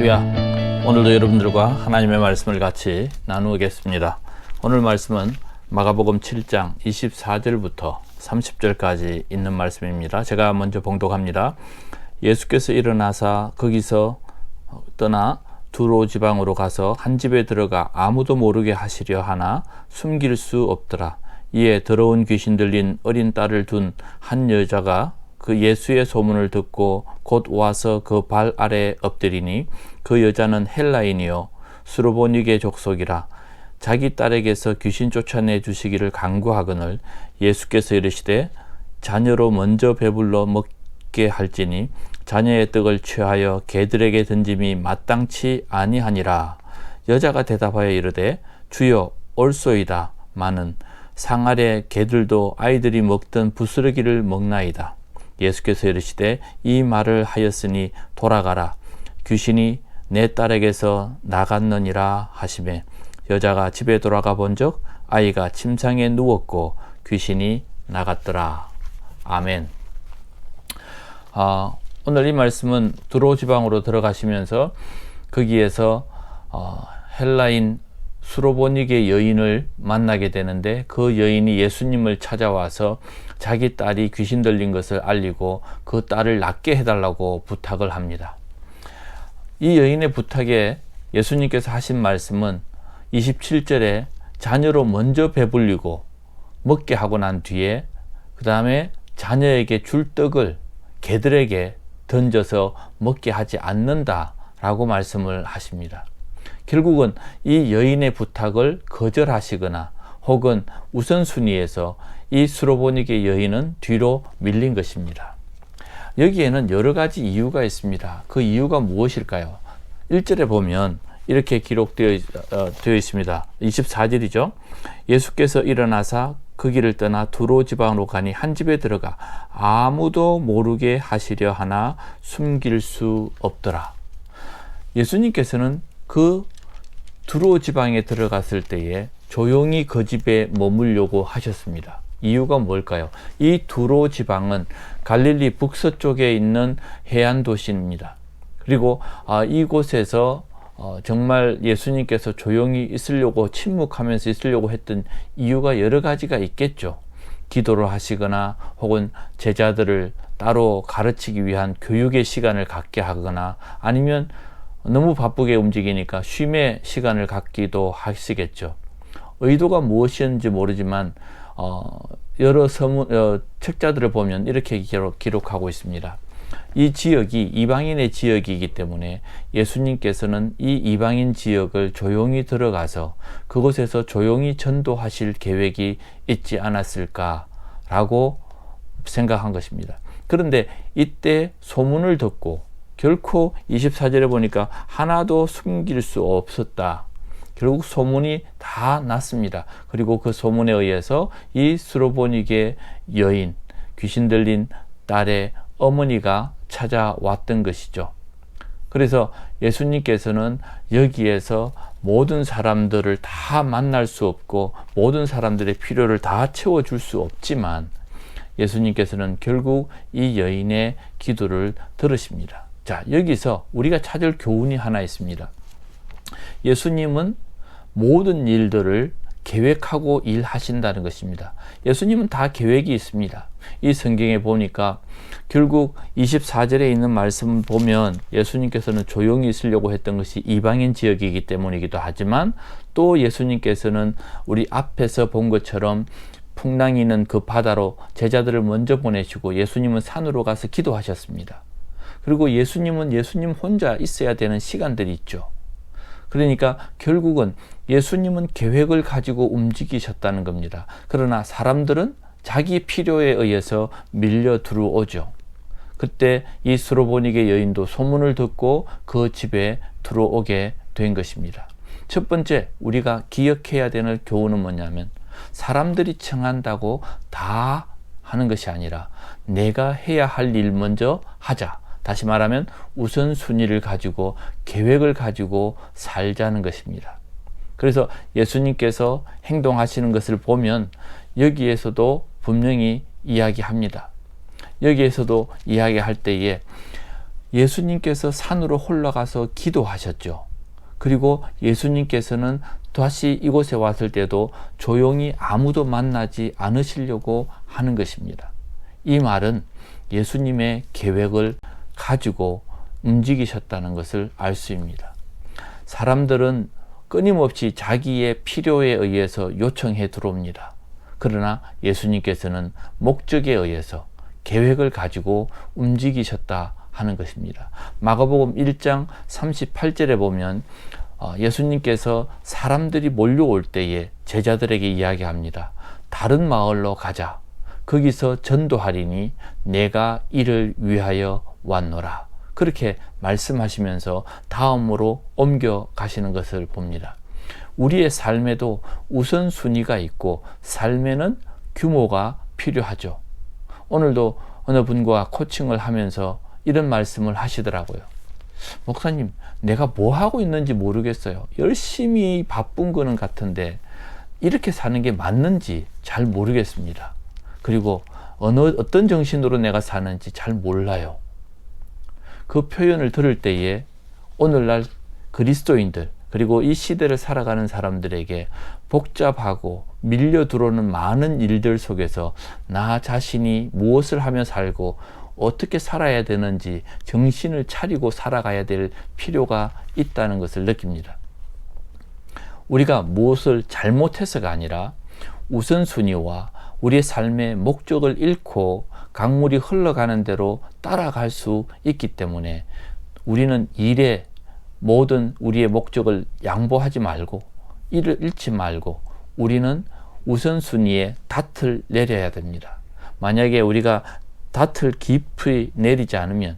할렐루야. 오늘도 여러분들과 하나님의 말씀을 같이 나누겠습니다. 오늘 말씀은 마가복음 7장 24절부터 30절까지 있는 말씀입니다. 제가 먼저 봉독합니다. 예수께서 일어나사 거기서 떠나 두로 지방으로 가서 한 집에 들어가 아무도 모르게 하시려 하나 숨길 수 없더라. 이에 더러운 귀신 들린 어린 딸을 둔 한 여자가 그 예수의 소문을 듣고 곧 와서 그 발 아래에 엎드리니 그 여자는 헬라인이요 수로보니게 족속이라. 자기 딸에게서 귀신 쫓아내 주시기를 간구하거늘 예수께서 이르시되 자녀로 먼저 배불러 먹게 할지니 자녀의 떡을 취하여 개들에게 던짐이 마땅치 아니하니라. 여자가 대답하여 이르되 주여 옳소이다. 마는 상 아래 개들도 아이들이 먹던 부스러기를 먹나이다. 예수께서 이르시되 이 말을 하였으니 돌아가라. 귀신이 내 딸에게서 나갔느니라 하시매 여자가 집에 돌아가 본즉 아이가 침상에 누웠고 귀신이 나갔더라. 아멘. 오늘 이 말씀은 두로 지방으로 들어가시면서 거기에서 헬라인 수로보니게 여인을 만나게 되는데 그 여인이 예수님을 찾아와서 자기 딸이 귀신 들린 것을 알리고 그 딸을 낫게 해달라고 부탁을 합니다. 이 여인의 부탁에 예수님께서 하신 말씀은 27절에 자녀로 먼저 배불리고 먹게 하고 난 뒤에 그 다음에 자녀에게 줄 떡을 개들에게 던져서 먹게 하지 않는다라고 말씀을 하십니다. 결국은 이 여인의 부탁을 거절하시거나 혹은 우선순위에서 이 수로보니게 여인은 뒤로 밀린 것입니다. 여기에는 여러 가지 이유가 있습니다. 그 이유가 무엇일까요? 1절에 보면 이렇게 기록되어 있습니다. 24절이죠. 예수께서 일어나사 그 길을 떠나 두로 지방으로 가니 한 집에 들어가 아무도 모르게 하시려 하나 숨길 수 없더라. 예수님께서는 그 두로 지방에 들어갔을 때에 조용히 그 집에 머물려고 하셨습니다. 이유가 뭘까요? 이 두로 지방은 갈릴리 북서쪽에 있는 해안 도시입니다. 그리고 이곳에서 정말 예수님께서 조용히 있으려고 침묵하면서 있으려고 했던 이유가 여러 가지가 있겠죠. 기도를 하시거나 혹은 제자들을 따로 가르치기 위한 교육의 시간을 갖게 하거나 아니면 너무 바쁘게 움직이니까 쉼의 시간을 갖기도 하시겠죠. 의도가 무엇이었는지 모르지만 여러 책자들을 보면 이렇게 기록하고 있습니다. 이 지역이 이방인의 지역이기 때문에 예수님께서는 이 이방인 지역을 조용히 들어가서 그곳에서 조용히 전도하실 계획이 있지 않았을까라고 생각한 것입니다. 그런데 이때 소문을 듣고 결코 24절에 보니까 하나도 숨길 수 없었다. 결국 소문이 다 났습니다. 그리고 그 소문에 의해서 이 수로보니게 여인, 귀신 들린 딸의 어머니가 찾아왔던 것이죠. 그래서 예수님께서는 여기에서 모든 사람들을 다 만날 수 없고 모든 사람들의 필요를 다 채워줄 수 없지만 예수님께서는 결국 이 여인의 기도를 들으십니다. 자, 여기서 우리가 찾을 교훈이 하나 있습니다. 예수님은 모든 일들을 계획하고 일하신다는 것입니다. 예수님은 다 계획이 있습니다. 이 성경에 보니까 결국 24절에 있는 말씀을 보면 예수님께서는 조용히 있으려고 했던 것이 이방인 지역이기 때문이기도 하지만 또 예수님께서는 우리 앞에서 본 것처럼 풍랑이 있는 그 바다로 제자들을 먼저 보내시고 예수님은 산으로 가서 기도하셨습니다. 그리고 예수님은 예수님 혼자 있어야 되는 시간들이 있죠. 그러니까 결국은 예수님은 계획을 가지고 움직이셨다는 겁니다. 그러나 사람들은 자기 필요에 의해서 밀려 들어오죠. 그때 이 수로보니게 여인도 소문을 듣고 그 집에 들어오게 된 것입니다. 첫 번째 우리가 기억해야 되는 교훈은 뭐냐면 사람들이 청한다고 다 하는 것이 아니라 내가 해야 할 일 먼저 하자. 다시 말하면 우선순위를 가지고 계획을 가지고 살자는 것입니다. 그래서 예수님께서 행동하시는 것을 보면 여기에서도 분명히 이야기합니다. 여기에서도 이야기할 때에 예수님께서 산으로 올라가서 기도하셨죠. 그리고 예수님께서는 다시 이곳에 왔을 때도 조용히 아무도 만나지 않으시려고 하는 것입니다. 이 말은 예수님의 계획을 가지고 움직이셨다는 것을 알 수 있습니다. 사람들은 끊임없이 자기의 필요에 의해서 요청해 들어옵니다. 그러나 예수님께서는 목적에 의해서 계획을 가지고 움직이셨다 하는 것입니다. 마가복음 1장 38절에 보면 예수님께서 사람들이 몰려올 때에 제자들에게 이야기합니다. 다른 마을로 가자. 거기서 전도하리니 내가 이를 위하여 왔노라. 그렇게 말씀하시면서 다음으로 옮겨 가시는 것을 봅니다. 우리의 삶에도 우선순위가 있고 삶에는 규모가 필요하죠. 오늘도 어느 분과 코칭을 하면서 이런 말씀을 하시더라고요. 목사님, 내가 뭐 하고 있는지 모르겠어요. 열심히 바쁜 거는 같은데 이렇게 사는 게 맞는지 잘 모르겠습니다. 그리고 어떤 정신으로 내가 사는지 잘 몰라요. 그 표현을 들을 때에 오늘날 그리스도인들 그리고 이 시대를 살아가는 사람들에게 복잡하고 밀려 들어오는 많은 일들 속에서 나 자신이 무엇을 하며 살고 어떻게 살아야 되는지 정신을 차리고 살아가야 될 필요가 있다는 것을 느낍니다. 우리가 무엇을 잘못해서가 아니라 우선순위와 우리의 삶의 목적을 잃고 강물이 흘러가는 대로 따라갈 수 있기 때문에 우리는 일에 모든 우리의 목적을 양보하지 말고 이를 잃지 말고 우리는 우선순위에 닷을 내려야 됩니다. 만약에 우리가 닷을 깊이 내리지 않으면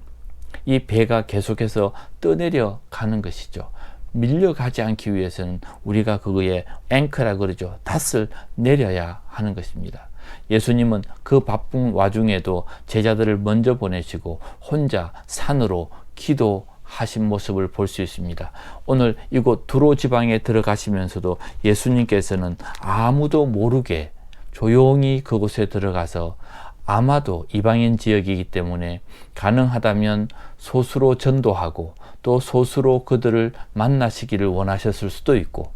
이 배가 계속해서 떠내려 가는 것이죠. 밀려가지 않기 위해서는 우리가 그거에 앵커라 그러죠. 닷을 내려야 하는 것입니다. 예수님은 그 바쁜 와중에도 제자들을 먼저 보내시고 혼자 산으로 기도하신 모습을 볼 수 있습니다. 오늘 이곳 두로 지방에 들어가시면서도 예수님께서는 아무도 모르게 조용히 그곳에 들어가서 아마도 이방인 지역이기 때문에 가능하다면 소수로 전도하고 또 소수로 그들을 만나시기를 원하셨을 수도 있고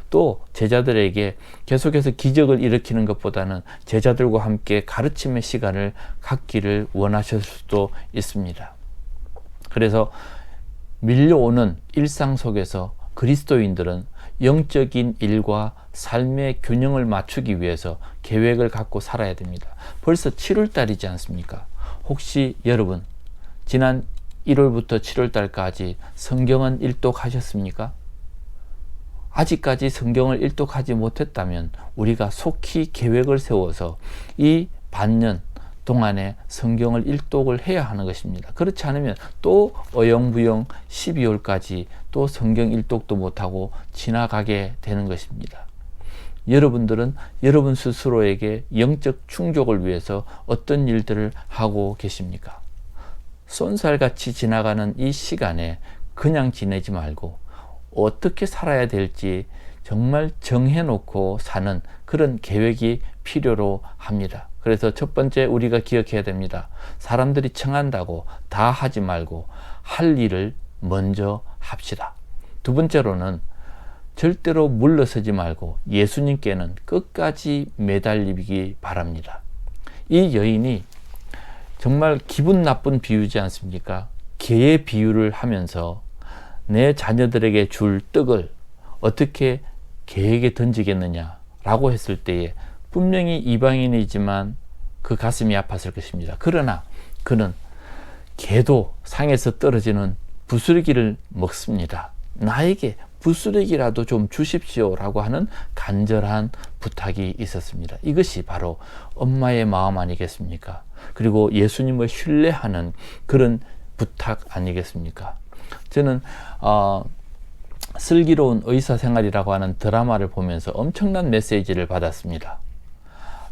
또 제자들에게 계속해서 기적을 일으키는 것보다는 제자들과 함께 가르침의 시간을 갖기를 원하셨을 수도 있습니다. 그래서 밀려오는 일상 속에서 그리스도인들은 영적인 일과 삶의 균형을 맞추기 위해서 계획을 갖고 살아야 됩니다. 벌써 7월 달이지 않습니까? 혹시 여러분 지난 1월부터 7월 달까지 성경은 일독하셨습니까? 아직까지 성경을 일독하지 못했다면 우리가 속히 계획을 세워서 이 반년 동안에 성경을 일독을 해야 하는 것입니다. 그렇지 않으면 또 어영부영 12월까지 또 성경 일독도 못하고 지나가게 되는 것입니다. 여러분들은 여러분 스스로에게 영적 충족을 위해서 어떤 일들을 하고 계십니까? 쏜살같이 지나가는 이 시간에 그냥 지내지 말고 어떻게 살아야 될지 정말 정해놓고 사는 그런 계획이 필요로 합니다. 그래서 첫 번째 우리가 기억해야 됩니다. 사람들이 청한다고 다 하지 말고 할 일을 먼저 합시다. 두 번째로는 절대로 물러서지 말고 예수님께는 끝까지 매달리기 바랍니다. 이 여인이 정말 기분 나쁜 비유지 않습니까? 개의 비유를 하면서 내 자녀들에게 줄 떡을 어떻게 개에게 던지겠느냐라고 했을 때에 분명히 이방인이지만 그 가슴이 아팠을 것입니다. 그러나 그는 개도 상에서 떨어지는 부스러기를 먹습니다. 나에게 부스러기라도 좀 주십시오라고 하는 간절한 부탁이 있었습니다. 이것이 바로 엄마의 마음 아니겠습니까? 그리고 예수님을 신뢰하는 그런 부탁 아니겠습니까? 저는 슬기로운 의사생활이라고 하는 드라마를 보면서 엄청난 메시지를 받았습니다.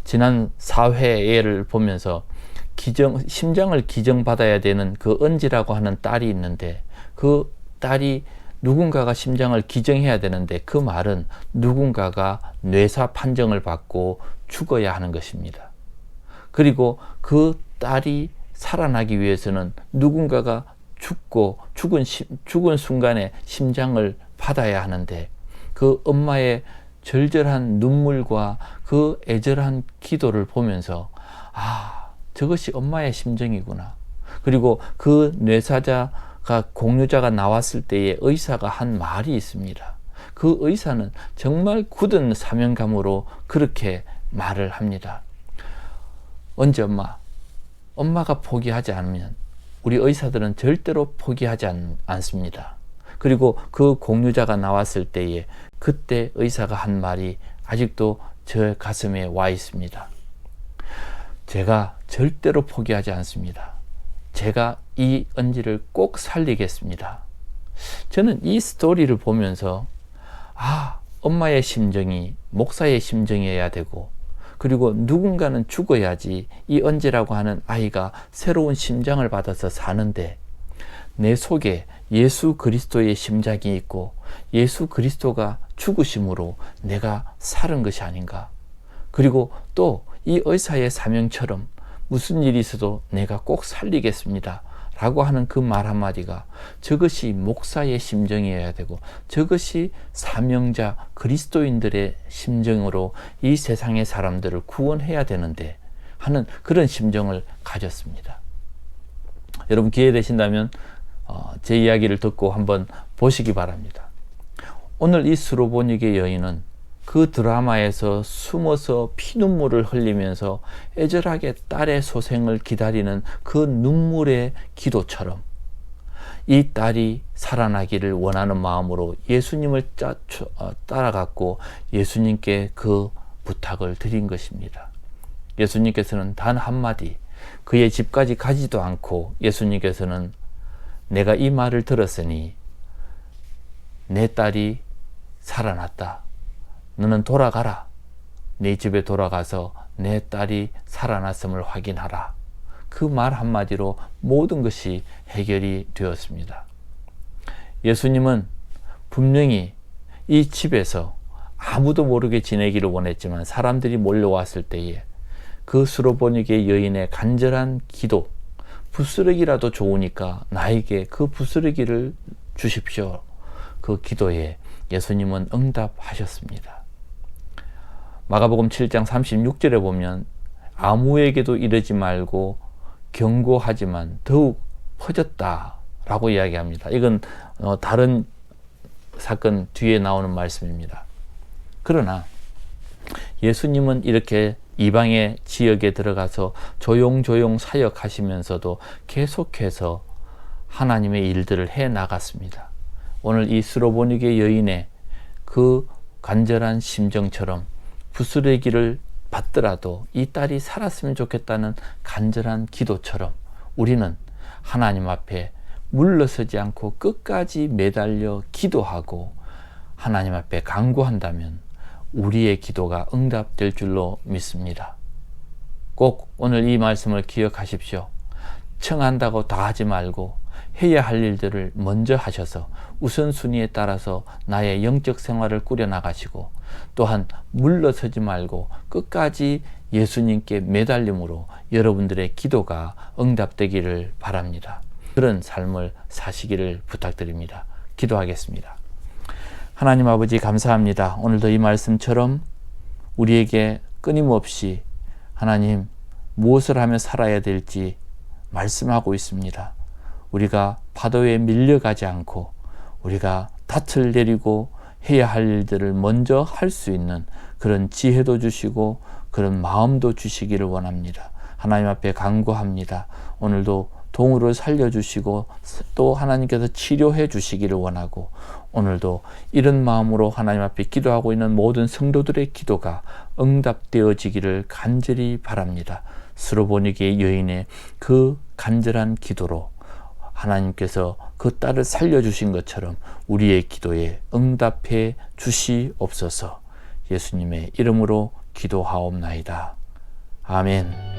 지난 4회를 보면서 심장을 기증받아야 되는 그 은지라고 하는 딸이 있는데 그 딸이 누군가가 심장을 기증해야 되는데 그 말은 누군가가 뇌사 판정을 받고 죽어야 하는 것입니다. 그리고 그 딸이 살아나기 위해서는 누군가가 죽은 순간에 심장을 받아야 하는데 그 엄마의 절절한 눈물과 그 애절한 기도를 보면서 저것이 엄마의 심정이구나. 그리고 그 뇌사자가 공유자가 나왔을 때에 의사가 한 말이 있습니다. 그 의사는 정말 굳은 사명감으로 그렇게 말을 합니다. 언제 엄마가 포기하지 않으면 우리 의사들은 절대로 포기하지 않습니다. 그리고 그 공유자가 나왔을 때에 그때 의사가 한 말이 아직도 저 가슴에 와 있습니다. 제가 절대로 포기하지 않습니다. 제가 이 언지를 꼭 살리겠습니다. 저는 이 스토리를 보면서 엄마의 심정이 목사의 심정이어야 되고, 그리고 누군가는 죽어야지 이 언지라고 하는 아이가 새로운 심장을 받아서 사는데, 내 속에 예수 그리스도의 심장이 있고 예수 그리스도가 죽으심으로 내가 살은 것이 아닌가. 그리고 또 이 의사의 사명처럼 무슨 일이 있어도 내가 꼭 살리겠습니다 라고 하는 그 말 한마디가, 저것이 목사의 심정이어야 되고 저것이 사명자 그리스도인들의 심정으로 이 세상의 사람들을 구원해야 되는데 하는 그런 심정을 가졌습니다. 여러분 기회 되신다면 제 이야기를 듣고 한번 보시기 바랍니다. 오늘 이 수로보니게 여인은 그 드라마에서 숨어서 피눈물을 흘리면서 애절하게 딸의 소생을 기다리는 그 눈물의 기도처럼 이 딸이 살아나기를 원하는 마음으로 예수님을 따라갔고 예수님께 그 부탁을 드린 것입니다. 예수님께서는 단 한마디, 그의 집까지 가지도 않고 예수님께서는 내가 이 말을 들었으니 내 딸이 살아났다. 너는 돌아가라. 네 집에 돌아가서 내 딸이 살아났음을 확인하라. 그 말 한마디로 모든 것이 해결이 되었습니다. 예수님은 분명히 이 집에서 아무도 모르게 지내기를 원했지만 사람들이 몰려왔을 때에 그 수로보니게 여인의 간절한 기도, 부스러기라도 좋으니까 나에게 그 부스러기를 주십시오. 그 기도에 예수님은 응답하셨습니다. 마가복음 7장 36절에 보면 아무에게도 이르지 말고 경고하지만 더욱 퍼졌다라고 이야기합니다. 이건 다른 사건 뒤에 나오는 말씀입니다. 그러나 예수님은 이렇게 이방의 지역에 들어가서 조용조용 사역하시면서도 계속해서 하나님의 일들을 해 나갔습니다. 오늘 이 수로보니게 여인의 그 간절한 심정처럼 부스러기를 받더라도 이 딸이 살았으면 좋겠다는 간절한 기도처럼 우리는 하나님 앞에 물러서지 않고 끝까지 매달려 기도하고 하나님 앞에 간구한다면 우리의 기도가 응답될 줄로 믿습니다. 꼭 오늘 이 말씀을 기억하십시오. 청한다고 다 하지 말고 해야 할 일들을 먼저 하셔서 우선순위에 따라서 나의 영적 생활을 꾸려나가시고, 또한 물러서지 말고 끝까지 예수님께 매달림으로 여러분들의 기도가 응답되기를 바랍니다. 그런 삶을 사시기를 부탁드립니다. 기도하겠습니다. 하나님 아버지 감사합니다. 오늘도 이 말씀처럼 우리에게 끊임없이 하나님 무엇을 하며 살아야 될지 말씀하고 있습니다. 우리가 파도에 밀려가지 않고 우리가 닻을 내리고 해야 할 일들을 먼저 할 수 있는 그런 지혜도 주시고 그런 마음도 주시기를 원합니다. 하나님 앞에 간구합니다. 오늘도 동우를 살려주시고 또 하나님께서 치료해 주시기를 원하고, 오늘도 이런 마음으로 하나님 앞에 기도하고 있는 모든 성도들의 기도가 응답되어지기를 간절히 바랍니다. 수로보니게 여인의 그 간절한 기도로 하나님께서 그 딸을 살려주신 것처럼 우리의 기도에 응답해 주시옵소서. 예수님의 이름으로 기도하옵나이다. 아멘.